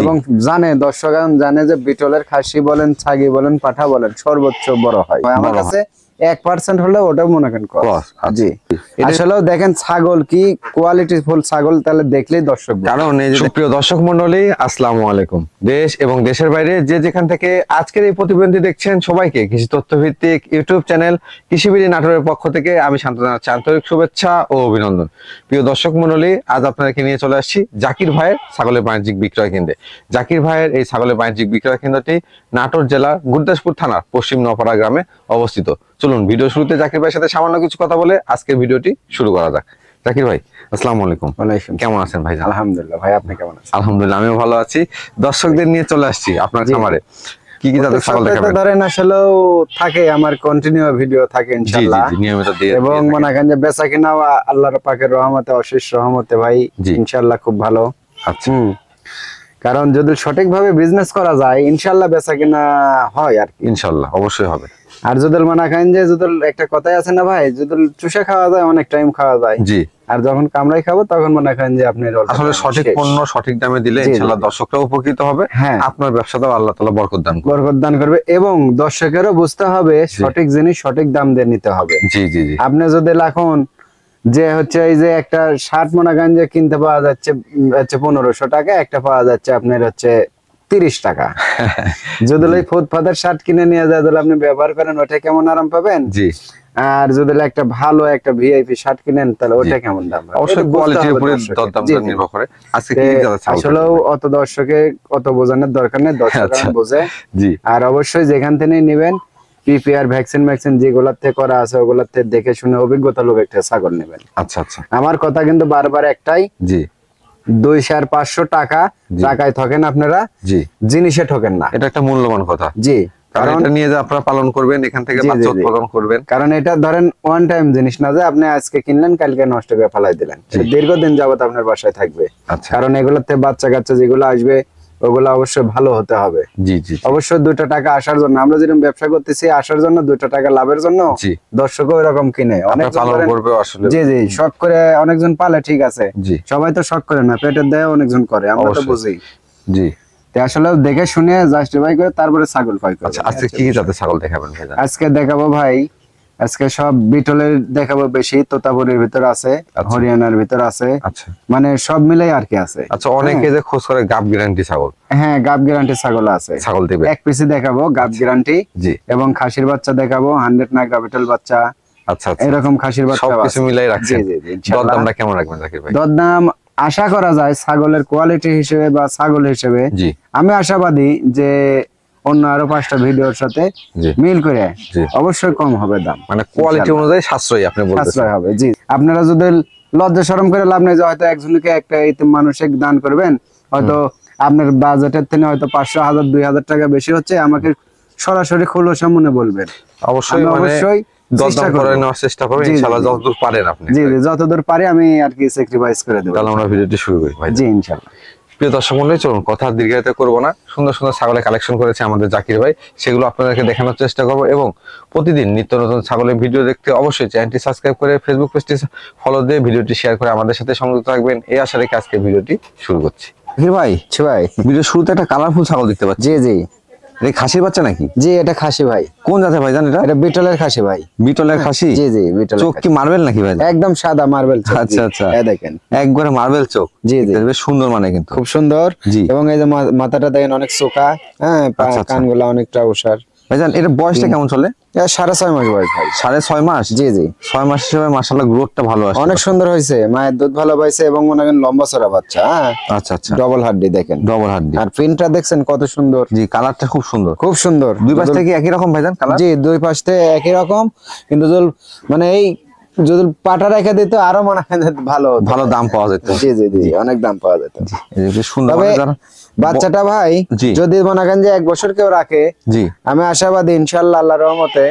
এবং জানে দর্শক জানে যে বিটলের খাসি বলেন, ছাগি বলেন, পাঠা বলেন সর্বোচ্চ বড় হয়। আমার কাছে 1% হলে ওটাও মনে করেন জি। আসলেও দেখেন ছাগল কি কোয়ালিটি ফুল ছাগল, তাহলে দেখলেই দর্শক। কারণ এই যে সুপ্রিয় দর্শক মন্ডলী, আসসালামু আলাইকুম। দেশ এবং দেশের বাইরে যে যেখান থেকে আজকের এই প্রতিবেদনটি দেখছেন, সবাইকে কৃষি তথ্য ভিত্তিক ইউটিউব চ্যানেল কৃষিবিড়ি নাটোরের পক্ষ থেকে আমি শান্ত জানাচ্ছি আন্তরিক শুভেচ্ছা ও অভিনন্দন। প্রিয় দর্শক মন্ডলী, আজ আপনাদেরকে নিয়ে চলে আসছি জাকির ভাইয়ের ছাগলের বাণিজ্যিক বিক্রয় কেন্দ্রে। জাকির ভাইয়ের এই ছাগলের বাণিজ্যিক বিক্রয় কেন্দ্রটি নাটোর জেলার গুরদাসপুর থানার পশ্চিম নপাড়া গ্রামে অবস্থিত। চলুন ভিডিও শুরুতে জাকির ভাইয়ের সাথে সামান্য কিছু কথা বলে আজকের ভিডিওটি শুরু করা যাক। জাকির ভাই, আসসালামু আলাইকুম। কেমন আছেন ভাই? আলহামদুলিল্লাহ ভাই, আপনি কেমন আছেন? আলহামদুলিল্লাহ, আমিও ভালো আছি। দর্শকদের নিয়ে চলে আসছি আপনার খামারে। কি কি জাতের ছাগল দেখাবেন? ধরেন আসলেও থাকে আমার কন্টিনিউ ভিডিও থাকে ইনশাআল্লাহ, নিয়মিত দিয়ে এবং মনে করেন যে বেচা কিনা আল্লাহর পাকের রহমতে, অশেষ রহমতে ভাই ইনশাআল্লাহ খুব ভালো। আচ্ছা, কারণ যদি সঠিকভাবে বিজনেস করা যায় ইনশাআল্লাহ বেচা কিনা হয় আর কি। ইনশাআল্লাহ অবশ্যই হবে। আর যদি মনে করেন যে যদি একটা কথাই আছে না ভাই, যদি চুষে খাওয়া যায় অনেক টাইম খাওয়া যায়, জি। আর যখন কামড়াই খাবো তখন মনে করেন যে আপনি আসলে সঠিক পণ্য সঠিক দামে দিলে ইনশাআল্লাহ দর্শকরা উপকৃত হবে, আপনার ব্যবসাটাও আল্লাহ তাআলা বরকত দান করবে এবং দর্শকেরও বুঝতে হবে সঠিক জিনিস সঠিক দাম দিয়ে নিতে হবে। জি জি জি। আপনি যদি এখন যে হচ্ছে এই যে একটা শার্ট মনে করেন যে কিনতে পাওয়া যাচ্ছে 1500 টাকা, একটা পাওয়া যাচ্ছে আপনার হচ্ছে 30 টাকা। যদি ওই ফুটপাতের শার্ট কিনে নিয়ে যায়, তাহলে আপনি ব্যবহার করেন, ওটা কেমন আরাম পাবেন, জি। আর যদি একটা ভালো একটা ভিআইপি শার্ট কিনেন, তাহলে ওটা কেমন দাম, অবশ্যই কোয়ালিটির উপরে দরদামটা নির্ভর করে। আজকে কি যাচ্ছে আসলে অত দর্শকে অত বোঝানোর দরকার নেই, দর্শক বোঝে, জি। আর অবশ্যই যেখান থেকে নেবেন পিপিআর ভ্যাকসিন যেগুলাতে করা আছে ওগুলাতে দেখে শুনে অভিজ্ঞতা লোক একটা ছাগল নেবেন। আচ্ছা আচ্ছা। আমার কথা কিন্তু বারবার একটাই, জি, 2500 টাকা টাকায় ঠকেন আপনারা, জি, জিনিসে ঠকেন না। এটা একটা মূল্যবান কথা, জি। কারণ এটা নিয়ে যে আপনারা পালন করবেন, এখান থেকে বাচ্চা উৎপাদন করবেন। কারণ এটা ধরেন ওয়ান টাইম জিনিস না যে আপনি আজকে কিনলেন কালকে নষ্ট করে ফেলাই দিলেন, দীর্ঘদিন যাবত আপনার বাসায় থাকবে। কারণ এগুলোতে বাচ্চা কাচ্চা যেগুলো আসবে ওগুলো অবশ্যই ভালো হতে হবে, জি জি। অবশ্যই 2টা টাকা আসার জন্য, আমরা যেরকম ব্যবসা করতেছি আসার জন্য, 2টা টাকা লাভের জন্য, জি। দর্শকও এরকম কিনে অনেক পালন করবে আসলে, জি জি। শখ করে অনেকজন পালে, ঠিক আছে, জি। সবাই তো শখ করে না, পেটের দায়ে অনেকজন করে, আমরা তো বুঝি, জি। আসলে দেখে শুনে জাস্টিফাই করে তারপরে ছাগল ক্রয় করে। আচ্ছা, আজকে কি জাতের ছাগল দেখাবেন ভাই? আজকে দেখাবো ভাই, আজকে সব বিটলের দেখাবো, বেশি তোতাপুরির ভিতর আছে, হরিয়ানার ভিতর আছে, আচ্ছা, মানে সব মিলাই আর কি আছে। আচ্ছা, অনেকে যে খোঁজ করে গাব গ্যারান্টি ছাগল, হ্যাঁ গাব গ্যারান্টি ছাগল আছে, ছাগল দেবে এক পিসি দেখাবো গাব গ্যারান্টি, জি। এবং খাসির বাচ্চা দেখাবো 100 নাগরা বিটল বাচ্চা, আচ্ছা, এরকম খাসির বাচ্চা সবকিছু মিলাই রাখছেন। জি জি। দরদামটা কেমন রাখবেন জাকির ভাই? দরদাম আশা করা যায় ছাগলের কোয়ালিটি হিসেবে বা ছাগল হিসেবে, জি, আমি আশাবাদী যে অন্য আরো 5টা ভিডিওর সাথে মিল করে অবশ্যই কম হবে দাম, মানে কোয়ালিটি অনুযায়ী সাশ্রয়ী আপনি বলতেছেন, সাশ্রয় হবে, জি। আপনারা যদি লজ্জা শরম করে লাভ নেই যে হয়তো একজনকে একটা এতিম মানুষকে দান করবেন, হয়তো আপনার বাজেটের থেকে হয়তো 500, 1000, 2000 টাকা বেশি হচ্ছে, আমাকে সরাসরি খোলো সামনে বলবেন, অবশ্যই অবশ্যই দরদাম করে নেওয়ার চেষ্টা করবেন ইনশাআল্লাহ, যতদূর পারেন আপনি, জি জি, যতদূর পারি আমি আর কি স্যাক্রিফাইস করে দেব। তাহলে আমরা ভিডিওটি শুরু করি ভাই, জি ইনশাআল্লাহ। প্রিয় দর্শক মণ্ডলী, চলুন কথা দীর্ঘায়িত করব না, সুন্দর সুন্দর ছাগলের কালেকশন করেছে আমাদের জাকির ভাই, সেগুলো আপনাদেরকে দেখানোর চেষ্টা করব এবং প্রতিদিন নিত্য নতুন ছাগলের ভিডিও দেখতে অবশ্যই চ্যানেলটি সাবস্ক্রাইব করে ফেসবুক পেজটি ফলো দিয়ে ভিডিওটি শেয়ার করে আমাদের সাথে সংযুক্ত থাকবেন, এই আশা রেখে আজকে ভিডিওটি শুরু করছি। ভাই ভিডিও শুরুতে একটা কালারফুল ছাগল দেখতে পাচ্ছি, জি জি। এই খাসির বাচ্চা নাকি? জি, এটা খাসি ভাই। কোন জাতের ভাই জানেন? এটা বিটলের খাসি ভাই। বিটলের খাসি? জি জি, বিটলের। চোখ কি মার্বেল নাকি ভাই? একদম সাদা মার্বেল চোখ। আচ্ছা আচ্ছা, এই দেখেন একবারে মার্বেল চোখ, জি জি, বেশ সুন্দর, মানে কিন্তু খুব সুন্দর, জি। এবং এই যে মাথাটা দেখেন অনেক চোখা, হ্যাঁ, কানগুলা অনেকটা ওসার। ভাইজান এর বয়সটা কেমন চলে? 6.5 মাস বয়স ভাই। 6.5 মাস? জি জি। 6 মাস হিসেবে মাশাআল্লাহ গ্রোথটা ভালো আছে, অনেক সুন্দর হয়েছে, মায়ের দুধ ভালো পাইছে এবং মনে করেন লম্বা চড়া বাচ্চা, হ্যাঁ। আচ্ছা আচ্ছা, ডবল হাড্ডি দেখেন, ডবল হাড্ডি। আর প্রিন্টটা দেখছেন কত সুন্দর, জি। কালারটা খুব সুন্দর, খুব সুন্দর। দুই পাশ থেকে একই রকম ভাইজান কালার? জি, দুই পাশ থেকে একই রকম, কিন্তু মানে এই যদি পাটা রেখে দিত আরো মনে হয় ভালো ভালো দাম পাওয়া যেত, জি জি জি, অনেক দাম পাওয়া যেত। সুন্দর বাচ্চাটা ভাই যদি মনে করেন যে 1 বছর কেউ রাখে, জি, আমি আশাবাদী ইনশাআল্লাহ আল্লাহর রহমতে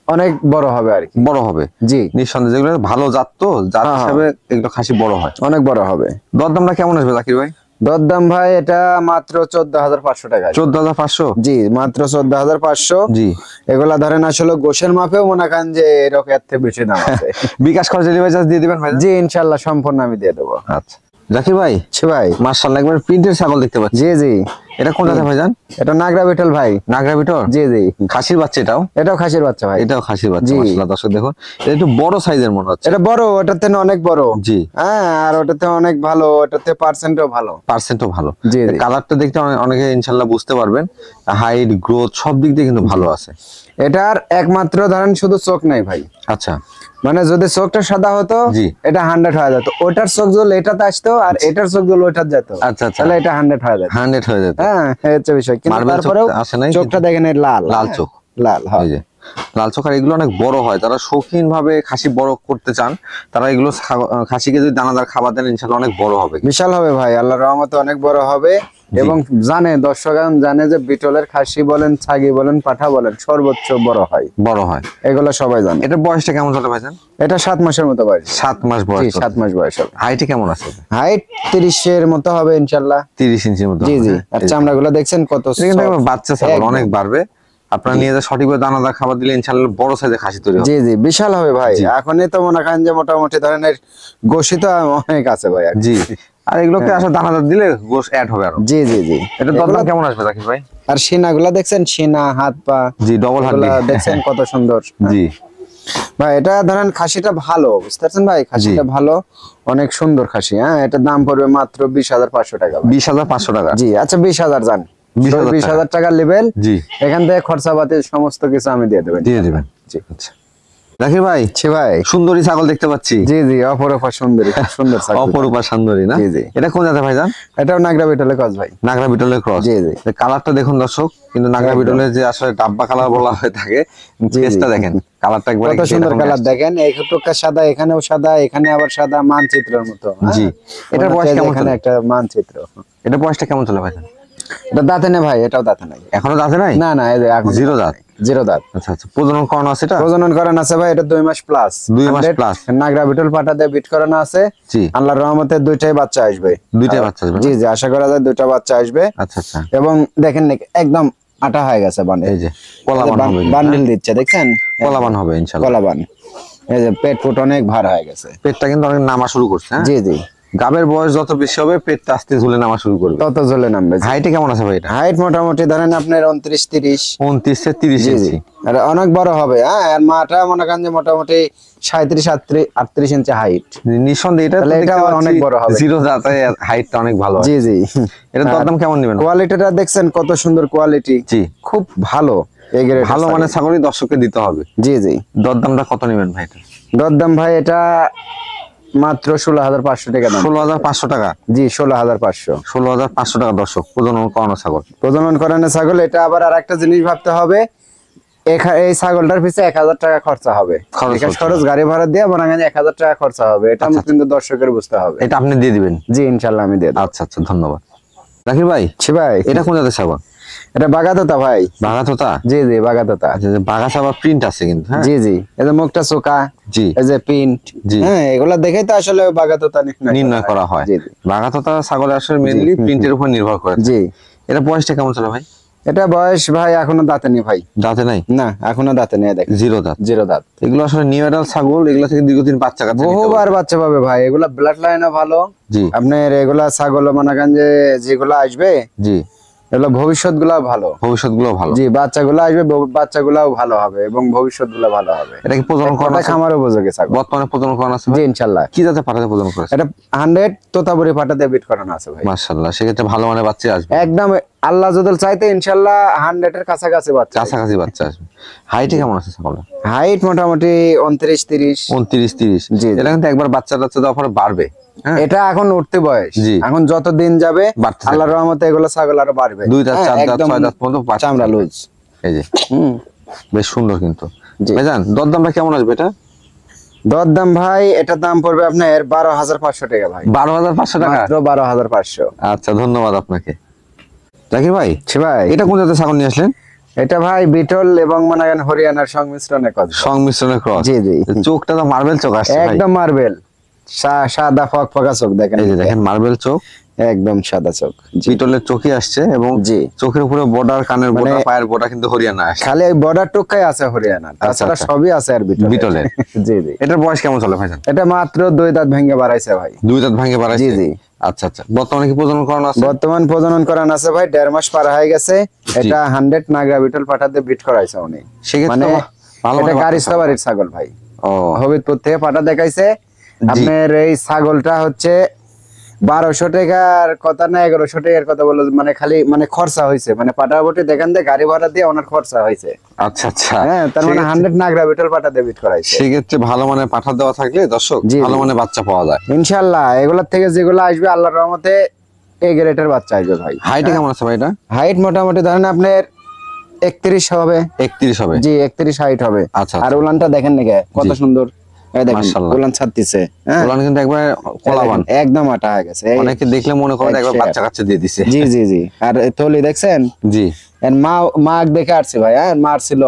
অনেক বড় হবে আর কি, বড় হবে, জি নিঃসন্দেহে। যেগুলো ভালো জাত, তো জাত হিসাবে এগুলো খাসি বড় হয়, অনেক বড় হবে। দরদামটা কেমন আসবে জাকির ভাই? দরদাম ভাই এটা মাত্র 14,500 টাকা। 14,500? জি, মাত্র 14,500, জি। এগুলা ধরেন আসলে গোশের মাপেও মনে করেন যে এরকম এর থেকে বেশি দাম আছে। বিকাশ খরচ ডেলিভারি চার্জ দিয়ে দিবেন ভাই? জি ইনশাআল্লাহ সম্পূর্ণ আমি দিয়ে দেবো। আচ্ছা, জাকির ভাই, ভাই মাশাআল্লাহ একবার প্রিন্টের ছাগল দেখতে পাচ্ছি। জি জি, এটা কোন জাতের ভাইজান? এটা নাগরা বিটল ভাই। নাগরা বিটল? জি জি, খাসির বাচ্চা এটাও খাসির বাচ্চা ভাই। এটাও খাসির বাচ্চা। জি। মাশাআল্লাহ দর্শক দেখুন, এটা একটু বড় সাইজের মনে হচ্ছে। এটা বড়, ওটাতে অনেক বড়। জি। হ্যাঁ, আর ওটাতে অনেক ভালো, ওটাতে পার্সেন্টও ভালো। পার্সেন্টও ভালো। জি জি। কালারটা দেখতে অনেকে ইনশাআল্লাহ বুঝতে পারবেন, হাইট গ্রোথ সব দিক দিয়ে কিন্তু ভালো আছে। এটার একমাত্র ধরেন শুধু চোখ নাই ভাই। আচ্ছা, মানে যদি চোখটা সাদা হতো জি। এটা 100 হয়ে যেত, ওটার চোখ যদি এটাতে আসতো আর এটার চোখ যদি ওটাতে যেত, আচ্ছা আচ্ছা, তাহলে এটা 100 হয়ে যেত। 100 হয়ে যেত। হ্যাঁ, এই হচ্ছে বিষয়। কিন্তু মার্বেল চোখ তারপরেও আসে নাই, চোখটা দেখেন এই লাল লাল চোখ। লাল, হ্যাঁ। এই যে লাল চোখ, আর এগুলো অনেক বড় হয়। যারা শৌখিন ভাবে খাসি বড় করতে চান, তারা এগুলো খাসিকে যদি দানাদার খাবার দেন ইনশাআল্লাহ অনেক বড় হবে। বিশাল হবে ভাই, আল্লাহর রহমতে অনেক বড় হবে। এবং দর্শকগণ জানে যে বিটলের খাসি বলেন, ছাগি বলেন, পাঠা বলেন, সর্বোচ্চ বড় হয়। এগুলো সবাই জানে। এটা বয়সটা কেমন চলে ভাইজান? এটা 7 মাসের মতো বয়স। 7 মাস বয়স। 7 মাস বয়স হবে। হাইটে কেমন আছে? হাইট 30 এর মতো হবে ইনশাআল্লাহ। 30 ইঞ্চির মতো। জি জি, আর চামড়াগুলো দেখছেন কত কিন্তু বাচ্চা ছাগল অনেক বাড়বে। আপনারা নিয়ে যা সঠিকভাবে দানাদার খাবার দিলে ইনশাআল্লাহ বড় সাইজের খাসি তৈরি হবে। জি জি, বিশাল হবে ভাই। এখনই তো মনে করেন যে মোটামুটি ধরনের গোশি তো অনেক আছে ভাই। জি, আর এগুলোকে আসলে দানাদার দিলে গোশ অ্যাড হবে আরো। জি জি জি। এটা দাম কেমন আসবে জাকির ভাই? আর সিনাগুলো দেখছেন, সিনা হাত পা, জি ডবল হাড্ডি দেখছেন কত সুন্দর। জি ভাই, এটা ধরেন খাসিটা ভালো, বুঝতে পারছেন ভাই? খাসিটা ভালো, অনেক সুন্দর খাসি। হ্যাঁ, এটার দাম পড়বে মাত্র 20,500 টাকা। 20,500 টাকা? জি। আচ্ছা, 20,000 জান, 20,000 টাকা লেভেল। জি, এখান থেকে খরচাপাতি সমস্ত কিছু আমি দিয়ে দেবেন। জি। আচ্ছা জাকির ভাই, ভাই সুন্দরী ছাগল দেখতে পাচ্ছি। জি জি, অপরূপা সুন্দরী, সুন্দর ছাগল। অপরূপা সুন্দরী না? জি জি। এটা কোন জাতের ভাইজান? এটাও নাগরা বিটলের ক্রস ভাই। নাগরা বিটলের ক্রস? জি জি। কালারটা দেখুন দর্শক, কিন্তু নাগরা বিটলের যে আসলে ডাব্বা কালার বলা হয়ে থাকে, ফেসটা দেখেন, কালারটা একবার কত সুন্দর কালার দেখেন। এইটুকু সাদা, এখানেও সাদা, এখানে আবার সাদা, মানচিত্রের মতো। জি। এটার বয়স কেমন? এখানে একটা মানচিত্র। এটা বয়সটা কেমন চলে ভাইজান? এটা দাঁতে নেই ভাই, এটাও দাঁতে নাই। এখনো দাঁতে নাই? না না, এই যে এখন জিরো দাঁত। জিরো দাঁত। আচ্ছা আচ্ছা, প্রজনন করানো আছে? এটা প্রজনন করানো আছে ভাই, এটা 2 মাস প্লাস। 2 মাস প্লাস। নাগরা বিটল পাটা দিয়ে বিট করানো আছে। জি। আল্লাহর রহমতে 2টাই বাচ্চা আসবে। 2টাই বাচ্চা আসবে? জি জি, আশা করা যায় 2টা বাচ্চা আসবে। আচ্ছা আচ্ছা। এবং দেখেন একদম আটা হয়ে গেছে বান্ডেল। এই যে কলাবান হবে, বান্ডেল দিচ্ছে দেখছেন, কলাবান হবে ইনশাআল্লাহ। কলাবান। এই যে পেট ফুট অনেক ভার হয়ে গেছে, পেটটা কিন্তু অনেক নামা শুরু করছে। হ্যাঁ জি জি, গাবের বয়স যত বেশি হবে পেটটা আস্তে ঝুলে নামা শুরু করবে, তত ঝুলে নামবে। হাইটে কেমন আছে ভাই এটা? হাইট মোটামুটি ধরেন আপনার 29-30। 29 থেকে 30 ইঞ্চি। আর অনেক বড় হবে। হ্যাঁ, আর মাটা মনে করেন যে মোটামুটি 37-38 ইঞ্চি হাইট। নিঃসন্দেহে এটা অনেক বড় হবে। জিরো দাঁতে হাইটটা অনেক ভালো। জি জি। এটা দরদাম কেমন নেবেন? কোয়ালিটিটা দেখছেন কত সুন্দর কোয়ালিটি। জি, খুব ভালো। ভালো মানে ছাগলই দর্শককে দিতে হবে। জি জি। দরদামটা কত নেবেন ভাই এটা? দরদাম ভাই এটা মাত্র 16,500 টাকা দাম। 16,500 টাকা? জি, 16,500। 16,500 টাকা দর্শক, প্রজনন করানো ছাগল। প্রজনন করানো ছাগল। এটা আবার আরেকটা জিনিস ভাবতে হবে, এই ছাগলটার পিছে 1,000 টাকা খরচা হবে। খরচ গাড়ি ভাড়া দিয়ে মনে হয় 1,000 টাকা খরচা হবে। এটা কিন্তু দর্শকের বুঝতে হবে। এটা আপনি দিয়ে দিবেন? জি ইনশাআল্লাহ আমি দিয়ে দেব। আচ্ছা আচ্ছা, ধন্যবাদ জাকির ভাই। ভাই, এটা কোন জাতের ছাগল? এটা বাগাতোতা ভাই। বাগাতোতা? জি জি, বাগাতোতা। আচ্ছা, বাগাছা বা প্রিন্ট আছে কিন্তু। হ্যাঁ জি জি, এই যে মুখটা চোকা, জি, এই যে প্রিন্ট, হ্যাঁ, এগুলা দেখেই তো আসলে বাগাতোতা নির্ণয় করা হয়। জি জি। বাগাতোতা ছাগল আসলে মেইনলি প্রিন্টের উপর নির্ভর করে। জি। এটা বয়সটা কেমন চলে ভাই? এটা বয়স ভাই এখনো দাঁতে নেই ভাই। দাঁতে নাই? না, এখনো দাঁতে নেই। দেখ, জিরো দাঁত। জিরো দাঁত। এগুলো আসলে নিউ অ্যাডাল্ট ছাগল, এগুলো থেকে দীর্ঘদিন বাচ্চা কাচ্চা বহুবার বাচ্চা পাবে ভাই। এগুলা ব্লাড লাইনও ভালো। জি। আপনার এগুলা ছাগল মনে করেন যে যেগুলো আসবে, জি, এগুলো ভবিষ্যৎ গুলা ভালো। ভবিষ্যৎ গুলো ভালো। জি, বাচ্চাগুলো আসবে, বাচ্চাগুলাও ভালো হবে এবং ভবিষ্যৎ গুলো ভালো হবে। এটা কি প্রজনন করানো আছে? খামার উপযোগী ছাগল। বর্তমানে প্রজনন করানো আছে? জি ইনশাআল্লাহ। কি জাতের পাঠাতে প্রজনন করেছে? এটা 100 তোতাপুরি পাঠাতে বিট করানো আছে ভাই। মাশাআল্লাহ, সেক্ষেত্রে ভালো মানের বাচ্চা আসবে একদম। আল্লাহ যদি চাইতে ইনশাআল্লাহ 100 এর কাছাকাছি বাচ্চা, কাছাকাছি বাচ্চা আসবে। হাইটে কেমন আছে ছাগলটা? হাইট মোটামুটি 29-30। 29-30। জি। এটা কিন্তু একবার বাচ্চা দেওয়ার পরে বাড়বে। এটা এখন উঠতে বয়স। জি। এখন যত দিন যাবে আল্লাহর রহমতে এগুলো ছাগল আরো বাড়বে। 2 দাঁত 4 দাঁত 6 দাঁত পর্যন্ত চামড়া লুজ। এই যে বেশ সুন্দর কিন্তু। জি। ভাইজান দরদামটা কেমন আসবে এটা? দরদাম ভাই, এটা দাম পড়বে আপনার 12,500 টাকা ভাই। 12,500 টাকা? মাত্র 12,500। আচ্ছা, ধন্যবাদ আপনাকে জাকির ভাই। ভাই, এটা কোন জাতের ছাগল নিয়ে আসলেন? এটা ভাই বিটল এবং মনে করেন হরিয়ানার সংমিশ্রণে ক্রস। সংমিশ্রণের ক্রস? জি জি। চোখটা তো মার্বেল চোখ আসছে ভাই। একদম মার্বেল, সাদা ফকফকা চোখ দেখেন। এই যে দেখেন মার্বেল চোখ, একদম সাদা চোখ। বিটলের চোখই আসছে এবং জি, চোখের উপরে বর্ডার, কানের বর্ডার, পায়ের বর্ডার কিন্তু হরিয়ানা আসছে। খালি এই বর্ডার টুকাই আছে হরিয়ানা, তাছাড়া সবই আছে আর বিটলের। জি জি। এটার বয়স কেমন চলে ভাইজান? এটা মাত্র 2 দাঁত ভেঙে বাড়াইছে ভাই। 2 দাঁত ভেঙে বাড়াইছে? জি জি। আচ্ছা আচ্ছা, বর্তমানে কি প্রজনন করানো আছে? বর্তমান প্রজনন করানো আছে ভাই, 1.5 মাস পার হয়ে গেছে। এটা 100 নাগরা বিটল পাঠাতে বিট করাইছে উনি। সেক্ষেত্রে মানে ভালো এটা গারিস্তাবাড়ির ছাগল ভাই। ও, হবিবপুর থেকে পাঠা দেখাইছে। আপনার এই ছাগলটা হচ্ছে 1200 টাকার কথা না 1100 টাকার কথা বললো, মানে খালি মানে খরচা হয়েছে, মানে পাটা বটে দেখান দিয়ে গাড়ি ভাড়া দিয়ে ওনার খরচা হয়েছে। আচ্ছা আচ্ছা, হ্যাঁ, তার মানে 100 নাগরা বিটল পাঠা ডেবিট করাইছে। সেক্ষেত্রে ভালো মানে পাঠা দেওয়া থাকলে দর্শক ভালো মানে বাচ্চা পাওয়া যায় ইনশাআল্লাহ। এগুলোর থেকে যেগুলো আসবে আল্লাহর রহমতে এই গ্রেডের বাচ্চা আসবে ভাই। হাইট কেমন আছে ভাই এটা? হাইট মোটামুটি ধরেন আপনার 31 হবে। 31 হবে? জি 31 হাইট হবে। আচ্ছা, আর উলানটা দেখেন নাকি কত সুন্দর, এই দেখেন উলান ছাড়তিছে। হ্যাঁ, উলান কিন্তু একবার কলাবান, একদম আটা হয়ে গেছে। অনেকে দেখলে মনে করে একবার বাচ্চা কাচ্চা দিয়ে দিছে। জি জি জি। আর তলি দেখছেন? জি। এর মা দেখে আসছে ভাই। হ্যাঁ, মার ছিল।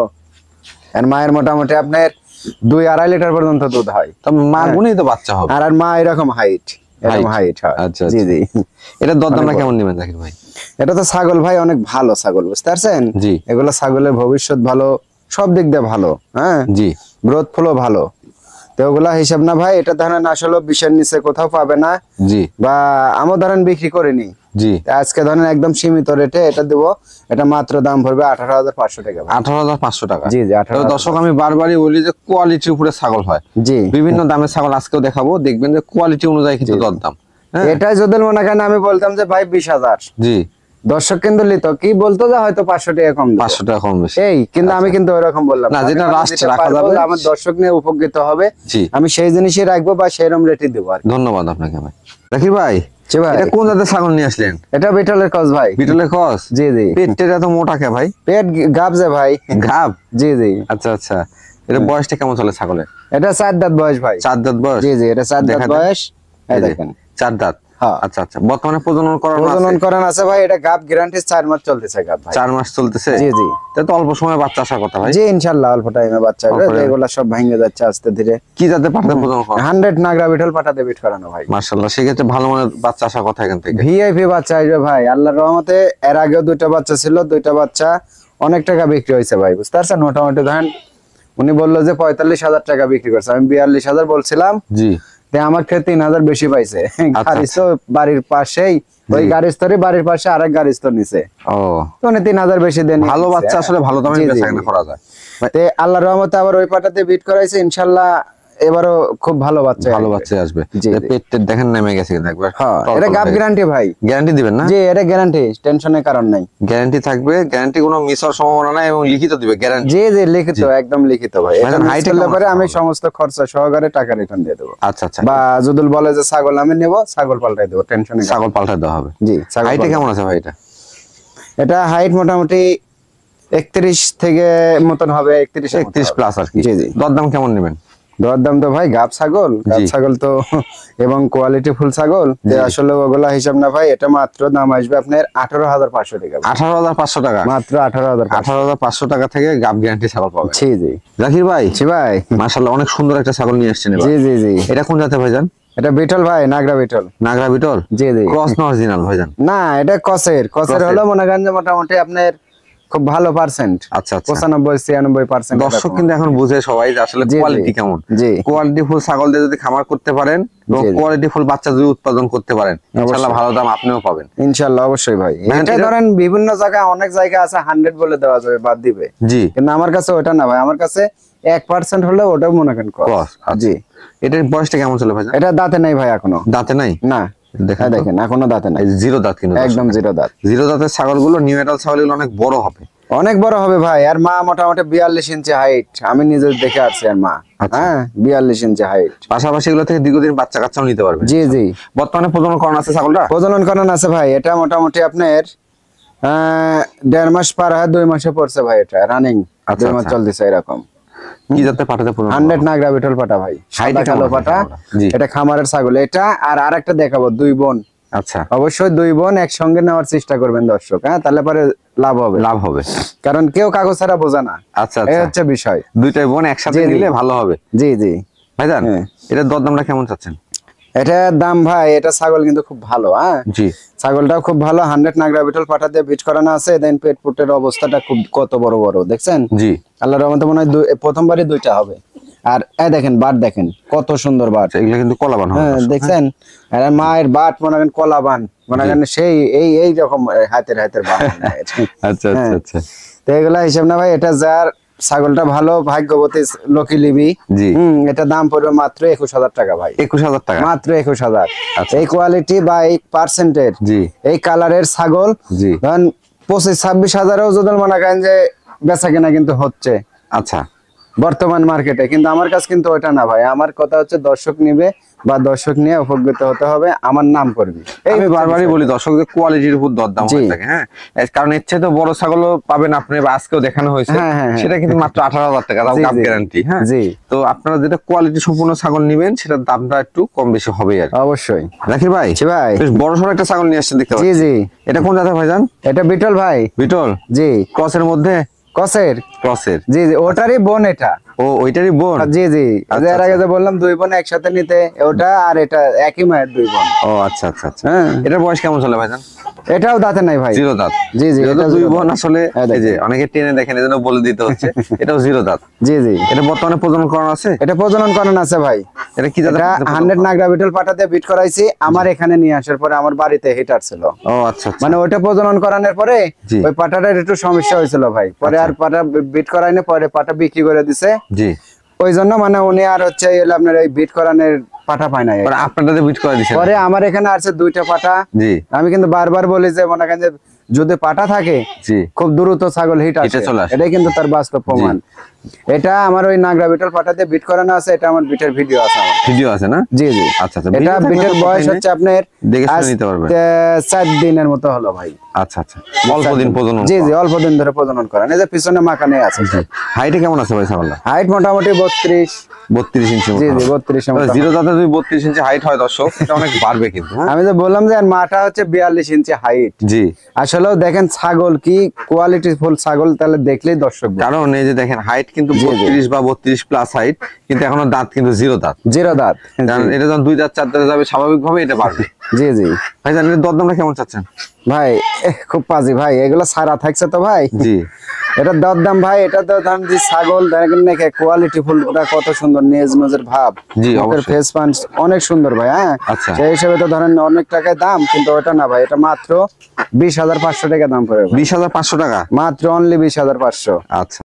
এর মায়ের মোটামুটি আপনার 2-2.5 লিটার পর্যন্ত দুধ হয়। তো মা গুনেই তো বাচ্চা হবে। আর মা এরকম হাইট, এরকম হাইট হয়। আচ্ছা জি জি। এটা দরদামটা কেমন নেবেন জাকির ভাই? এটা তো ছাগল ভাই অনেক ভালো ছাগল, বুঝতে পারছেন? জি। এগুলো ছাগলের ভবিষ্যৎ ভালো, সব দিক দিয়ে ভালো। হ্যাঁ জি। গ্রোথ ফ্লো ভালো। তো ওগুলা হিসাব না ভাই, এটা ধরেন আসলে 20-এর নিচে কোথাও পাবে না। জি। বা আমও ধরেন বিক্রি করিনি। জি। আজকে ধরেন একদম সীমিত রেটে এটা দেবো। এটা মাত্র দাম পড়বে 18,500 টাকা। 18,500 টাকা? জি জি 18। দর্শক আমি বারবারই বলি যে কোয়ালিটির উপরে ছাগল হয়। জি। বিভিন্ন দামের ছাগল আজকেও দেখাবো, দেখবেন যে কোয়ালিটি অনুযায়ী কিন্তু দরদাম। এটাই যদি মনে করেন আমি বলতাম যে ভাই 20,000, জি, দর্শক কিন্তু লিত কি বলতো যে হয়তো 500 টাকা কম, 500 টাকা কম বেশি। এই কিন্তু আমি কিন্তু ওইরকম বললাম না, যেটা লাস্ট যেটা রাখা পারবো, যাবে আমার দর্শক নিয়ে উপকৃত হবে, জি, আমি সেই জিনিসই রাখবো বা সেইরকম রেটই দেবো আর কি। ধন্যবাদ আপনাকে ভাই। জাকির ভাই, জি ভাই, এটা কোন জাতের ছাগল নিয়ে আসলেন? এটা বিটলের ক্রস ভাই। বিটলের ক্রস? জি জি। পেটটা এত মোটা কে ভাই? পেট গাবজে ভাই। গাব? জি জি। আচ্ছা আচ্ছা, এটা বয়সটা কেমন চলে ছাগলের? এটা 4 দাঁত বয়স ভাই। 4 দাঁত বয়স? জি জি, এটা 4 দাঁত বয়স। এই দেখেন 4 দাঁত। হ্যাঁ। আচ্ছা আচ্ছা, বর্তমানে প্রজনন করানো আছে ভাই। এটা গাব গ্যারান্টি 4 মাস চলতেছে গাব ভাই। 4 মাস চলতেছে? জি জি। এটা তো অল্প সময় বাচ্চা আসার কথা ভাই। জি ইনশাআল্লাহ অল্প টাইমে বাচ্চা হবে। এগুলা সব ভাঙে যাচ্ছে আস্তে ধীরে। কি জাতে পাঠাতে প্রজনন করা? 100 নাগরা বিটল পাঠাতে বিট করানো ভাই। মাশাআল্লাহ, সেক্ষেত্রে ভালো মানের বাচ্চা আসার কথা এখান থেকে। ভিআইপি বাচ্চা আসবে ভাই আল্লাহর রহমতে। এর আগেও 2টা বাচ্চা ছিল, 2টা বাচ্চা অনেক টাকা বিক্রি হয়েছে ভাই, বুঝতে পারছেন? মোটামুটি ধরেন উনি বললো যে 45,000 টাকা বিক্রি করছে, আমি 42,000 বলছিলাম। জি। আমার থেকে 3,000 বেশি পাইছে। গাড়ি তো বাড়ির পাশেই, ওই গাড়ির স্তরে বাড়ির পাশে আরেক গাড়ির স্তর নিছে। ও, তো উনি 3,000 বেশি দেন। ভালো বাচ্চা আসলে ভালো দামে বেচাকেনা করা যায়। তে আল্লাহর রহমতে আবার ওই পাটাতে বিট করাইছে ইনশাআল্লাহ। এবারও খুব ভালো বাচ্চা, ভালো বাচ্চা আসবে। পেটটা দেখেন নেমে গেছে কিন্তু একবার। হ্যাঁ, এটা গাব গ্যারান্টি ভাই। গ্যারান্টি দিবেন না? জি, এটা গ্যারান্টি, টেনশনের কারণ নাই। গ্যারান্টি থাকবে, গ্যারান্টি কোনো মিস হওয়ার সম্ভাবনা নাই এবং লিখিত দিবে গ্যারান্টি। জি জি, লিখিত, একদম লিখিত ভাই। এটা হাইট হলে পরে আমি সমস্ত খরচা সহকারে টাকা রিটার্ন দিয়ে দেব। আচ্ছা আচ্ছা। বা যদি বলে যে ছাগল আমি নেব, ছাগল পাল্টাই দেব, টেনশন নেই। ছাগল পাল্টাই দেওয়া হবে। জি। হাইট কেমন আছে ভাই এটা? এটা হাইট মোটামুটি 31 থেকে মতন হবে, 31 প্লাস আর কি। জি জি। দরদাম কেমন নেবেন? দরদাম তো ভাই গাব ছাগল তো এবং কোয়ালিটি ফুল ছাগল, আসলে ওগুলা হিসাব না ভাই। এটা মাত্র দাম আসবে আপনার 18,500 টাকা। 18,500 টাকা? মাত্র 18,500 টাকা থেকে গাব গ্যারান্টি ছাগল পাবেন। জি জি। জাকির ভাই, জি ভাই, মাশাআল্লাহ অনেক সুন্দর একটা ছাগল নিয়ে আসছেন এবার। জি জি জি। এটা কোন জাতের ভাইজান? এটা বিটল ভাই, নাগরা বিটল। নাগরা বিটল? জি জি। ক্রস না অরিজিনাল ভাইজান? না, এটা কসের হলো মনে করেন যে মোটামুটি আপনার খুব ভালো পার্সেন্ট। আচ্ছা আচ্ছা। 95-96%। দর্শক কিন্তু এখন বুঝে সবাই যে আসলে কোয়ালিটি কেমন। জি। কোয়ালিটি ফুল ছাগল দিয়ে যদি খামার করতে পারেন এবং কোয়ালিটি ফুল বাচ্চা যদি উৎপাদন করতে পারেন, ইনশাআল্লাহ ভালো দাম আপনিও পাবেন। ইনশাআল্লাহ অবশ্যই ভাই। এটা ধরেন বিভিন্ন জায়গায়, অনেক জায়গা আছে 100 বলে দেওয়া যাবে, বাদ দিবে। জি। কিন্তু আমার কাছে ওটা না ভাই, আমার কাছে 1% হলে ওটাও মনে করেন ক্রস। জি। এটার বয়সটা কেমন ছিল ভাই? এটা দাঁতে নাই ভাই এখনো। দাঁতে নাই? না, দেখেন এখনো দাঁতে নাই। জিরো দাঁত কিন্তু, একদম জিরো দাঁত। জিরো দাঁতের ছাগলগুলো, নিউ এডাল ছাগলগুলো অনেক বড় হবে। অনেক বড় হবে ভাই। আর মা মোটামুটি 42 ইঞ্চি হাইট, আমি নিজে দেখে আসছি। আর মা, হ্যাঁ, 42 ইঞ্চি হাইট। পাশাপাশি এগুলো থেকে দীর্ঘদিন বাচ্চা কাচ্চাও নিতে পারবে। জি জি। বর্তমানে প্রজনন করানো আছে ছাগলটা? প্রজনন করানো আছে ভাই। এটা মোটামুটি আপনার 1.5 মাস পার হয়, 2 মাসে পড়ছে ভাই। এটা রানিং 2 মাস চলতেছে এরকম। কি জাতে পাঠাতে প্রজনন? 100 নাগরা বিটল পাটা ভাই, সাদা কালো পাটা। এটা খামারের ছাগল। এটা আর আরেকটা দেখাবো, 2 বোন। আচ্ছা। অবশ্যই 2 বোন একসঙ্গে নেওয়ার চেষ্টা করবেন দর্শক, হ্যাঁ, তাহলে পরে লাভ হবে। কারণ কেউ কাগজ ছাড়া বোঝে না। আচ্ছা, এই হচ্ছে বিষয়। 2টাই বোন একসাথে নিলে ভালো হবে। জি জি। ভাইজান, এটার দরদামটা কেমন চাচ্ছেন? এটার দাম ভাই, এটা ছাগল কিন্তু খুব ভালো। হ্যাঁ জি। ছাগলটাও খুব ভালো। 100 নাগরা বিটল পাঠা দিয়ে বিট করানো আছে। দেন পেট পুটের অবস্থাটা খুব কত বড় বড় দেখছেন? জি। আল্লাহর রহমতে মনে হয় প্রথমবারই 2টা হবে। আর এই দেখেন বাট দেখেন কত সুন্দর বাট, এগুলো কিন্তু কলাবান হয়। হ্যাঁ দেখছেন, আর মায়ের বাট মনে করেন কলাবান, মনে করেন সেই এই রকম হাতের বাট। আচ্ছা আচ্ছা আচ্ছা। তো এগুলা হিসাব না ভাই, এটা যার ছাগলটা ভালো ভাগ্যবতী লোকে লিবি, এটা দাম পড়বে মাত্র 21,000 টাকা ভাই। 21,000 টাকা মাত্র 21,000। এই কোয়ালিটি বা এই পার্সেন্টের এই কালারের ছাগল ধরেন 25-26 হাজারেও যদি মনে করেন যে বেচা কেনা কিন্তু হচ্ছে। আচ্ছা, বর্তমান মার্কেটে কিন্তু আমার কাছে কিন্তু ওটা না ভাই, আমার কথা হচ্ছে দর্শক নিবে বা দর্শক নিয়ে উপকৃত হতে হবে, আমার নাম করবি। আমি বারবারই বলি দর্শকদের কোয়ালিটির উপর দরদাম হয়ে থাকে, হ্যাঁ, কারণ এর চেয়ে তো বড় ছাগলও পাবেন আপনি, বা আজকেও দেখানো হয়েছে সেটা কিন্তু মাত্র 18,000 টাকা, তাও গাব গ্যারান্টি। হ্যাঁ, তো আপনারা যেটা কোয়ালিটি সম্পূর্ণ ছাগল নেবেন সেটার দামটা একটু কম বেশি হবে আর অবশ্যই। জাকির ভাই, ভাই বেশ বড় সড়ো একটা ছাগল নিয়ে আসছেন দেখতে পাচ্ছি। জি জি, এটা কোন জাতের ভাইজান? এটা বিটল ভাই। বিটল, জি। ক্রসের মধ্যে? ক্রসের। জি জি, ওটারই বোন এটা। ও, ওইটারই বোন? জি জি, এর আগে যে বললাম দুই বোন একসাথে নিতে, ওটা আর এটা একই মায়ের দুই বোন। ও আচ্ছা আচ্ছা আচ্ছা। এটার বয়স কেমন চলে ভাইজান? এটাও দাঁতে নাই ভাই, জিরো দাঁত। জি জি, এটা দুই বোন আসলে, এই যে অনেকে টেনে দেখেন এজন্য বলে দিতে হচ্ছে, এটাও জিরো দাঁত। জি জি, এটা বর্তমানে প্রজনন করানো আছে? এটা প্রজনন করানো আছে ভাই। এটা কি জাত? 100 নাগরা বিটল পাটাতে বিট করাইছি, আমার এখানে নিয়ে আসার পরে আমার বাড়িতে হিটার ছিল। ও আচ্ছা আচ্ছা, মানে ওটা প্রজনন করানোর পরে ওই পাটাটার একটু সমস্যা হয়েছিল ভাই, পরে আর পাটা বিট করাইনি, পরে পাটা বিক্রি করে দিছে। জি, ওই জন্য মানে উনি আর হচ্ছে আপনার এই বিট করানোর পাটা পায় না, আপনাদের বিট করে দিছে। পরে আমার এখানে আছে 2টা পাটা। জি, আমি কিন্তু বারবার বলি যে মনে করেন যে যদি পাটা থাকে খুব দ্রুত ছাগল হিট আসে, এটাই কিন্তু তার বাস্তব প্রমাণ। এটা আমার ওই নাগরা বিটল পাটাতে বিট করানো আছে, এটা আমার বিটের ভিডিও আছে। ভিডিও আছে না? জি জি। আচ্ছা আচ্ছা, এটা বিটের বয়স হচ্ছে আপনার দেখে শুনে নিতে পারবেন 4 দিনের মতো হলো ভাই। আচ্ছা আচ্ছা, অল্প দিন প্রজনন? জি জি, অল্প দিন ধরে প্রজনন করেন। এই যে পিছনে মাখানে আছে। হাইটে কেমন আছে ভাই ছাগলটা? হাইট মোটামুটি 32 ইঞ্চি। জি জি, 32 ইঞ্চি। জিরো দাঁতে যদি 32 ইঞ্চি হাইট হয় দর্শক, এটা অনেক বাড়বে কিন্তু। আমি যে বললাম যে মাটা হচ্ছে 42 ইঞ্চি হাইট। জি, আসলেও দেখেন ছাগল কি কোয়ালিটি ফুল ছাগল, তাহলে দেখলেই দর্শক। কারণ এই যে দেখেন হাইট কিন্তু 32 বা 32 প্লাস হাইট, কিন্তু এখনো দাঁত কিন্তু জিরো দাঁত। জিরো দাঁত, এটা যখন 2 দাঁত 4 দাঁতে যাবে স্বাভাবিক ভাবে এটা বাড়বে। জি জি ভাই, জানেন দরদামটা কেমন চাচ্ছেন ভাই? খুব পাজি ভাই, এগুলো সারা থাকছে তো ভাই। জি, এটা দরদাম ভাই, এটা তো দাম যে ছাগল দেখেন না কোয়ালিটি ফুলটা কত সুন্দর, নেজ নজের ভাব, মুখের ফেস পাঞ্চ অনেক সুন্দর ভাই। হ্যাঁ, সেই হিসেবে তো ধরেন অনেক টাকায় দাম, কিন্তু ওটা না ভাই, এটা মাত্র 20,500 টাকা দাম পড়ে। 20,500 টাকা মাত্র, অনলি 20,500। আচ্ছা।